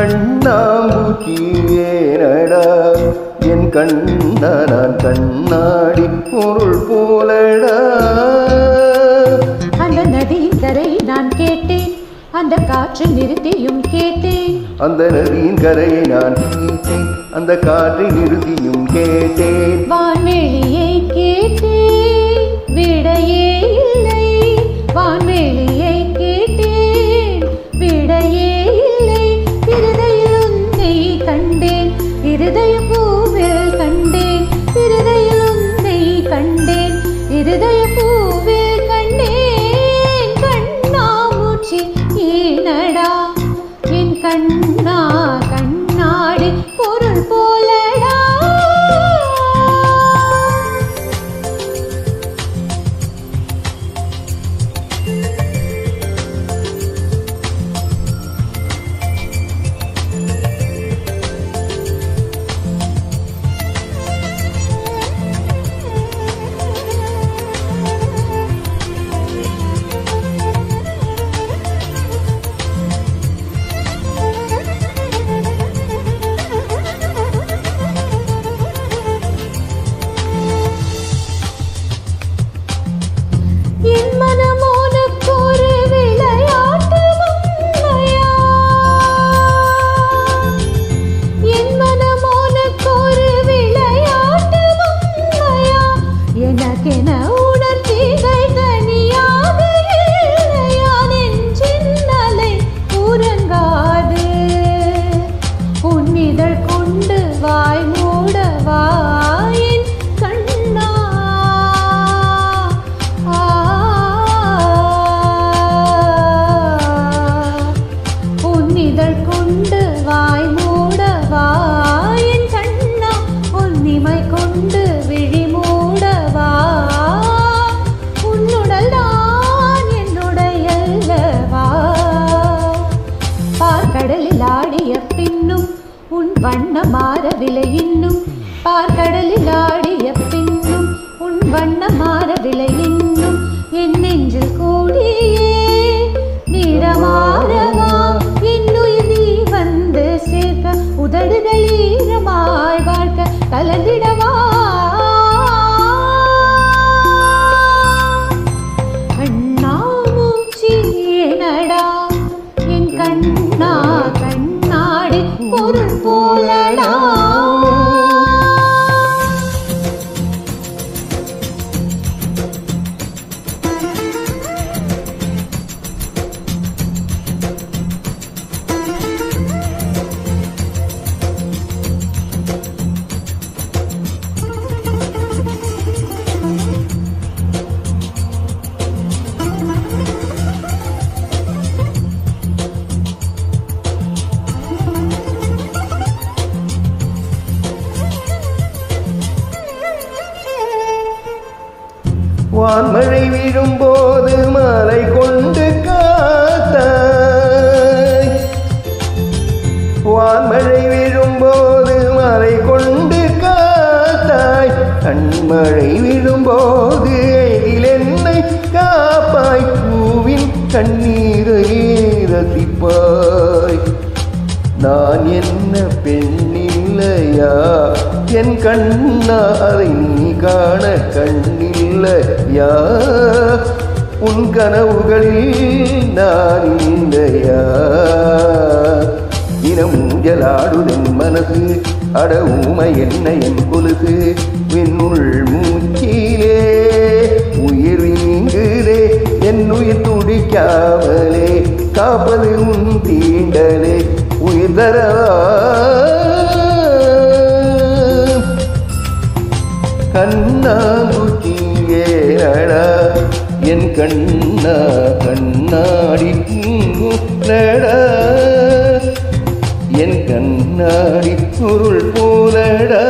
கண்ணாம்பூச்சியேனடா என் கண்ணா நான் கண்ணாடி பொருள் போலடா. அந்த நதியின் கரை நான் கேட்டேன், அந்த காற்று நிறுத்தியும் கேட்டேன். அந்த நதியின் கரையை நான் கேட்டேன், அந்த காற்றை நிறுத்தியும் கேட்டேன். வான்வெளியை கேட்டேன், விடையே இல்லை. வான்வெளியை கேட்டேன், விடையே இல்லை. இருதயில் உன்னை கண்டேன், இருதய பூவில் கண்டேன். இருதயில் உன்னை கண்டேன், இருதய பூவில் கண்டேன். கண்ணாமூச்சி ஏனடா என் கண்ணா கண்ணாடி பொருள் போலடா. என் மனமோனுக்கு ஒரு விளையாட்டு உண்மையா? என் மனமோனுக்கு ஒரு விளையாட்டு உண்மையா? எனக்கென உணர்ச்சிகள் தனியாக இல்லையா? நெஞ்சின் அலை உறங்காது, உன்னிதழ் கொண்டு வாய் மூடவா என் கண்ணா. உன்னிதழ் கொண்டு வாய் மூடவா என் கண்ணா. உன்னிமை கொண்டு விழி மூடவா. உன்னுடல் தான் என்னுடையல்லவா. பார்க்கடலில் ஆடிய பின்னும் உன் வண்ணம் மாறவில்லை இன்னும். பார்க்கடலில் ஆடிய பின்னும் உன் வண்ணம் மாறவில்லை இன்னும். என் நெஞ்சில் கூடியே நிறமாறவா என்னுயிர் நீ வந்து சேர்க்க. உதடுகள் ஈரமாய் வாழ்க்க கலந்திடவா. கண்ணாமூச்சி ஏனடா என் கண்ணா கண்ணாடி பொருள் போலடா. வான்மழை விழும்போது மலை கொண்டு காத்தாய். வான்மழை விழும்போது மலை கொண்டு காத்தாய். கண்மழை விழும்போது எழில் என்னை காப்பாய். பூவின் கண்ணீரை ரசிப்பாய். நான் என்ன பெண்ணில்லையா என் கண்ணா அதை நீ காண கண்ணில்லையா? உன் கனவுகளில் நான் இல்லையா? இனமூஞ்சலாடுதென் மனசு அட ஊமை என்ன என் கொலுசு. என்னுள் மூச்சிலே உயிர் நீங்குதே என் உயிர் துடிக்காமலே. காப்பது உன் தீண்டலே உயிர் தரவா. கண்ணாம்பூச்சியேனடா என் கண்ணா கண்ணாடி பூங்குலடா. என் கண்ணாடி பொருள் போலடா.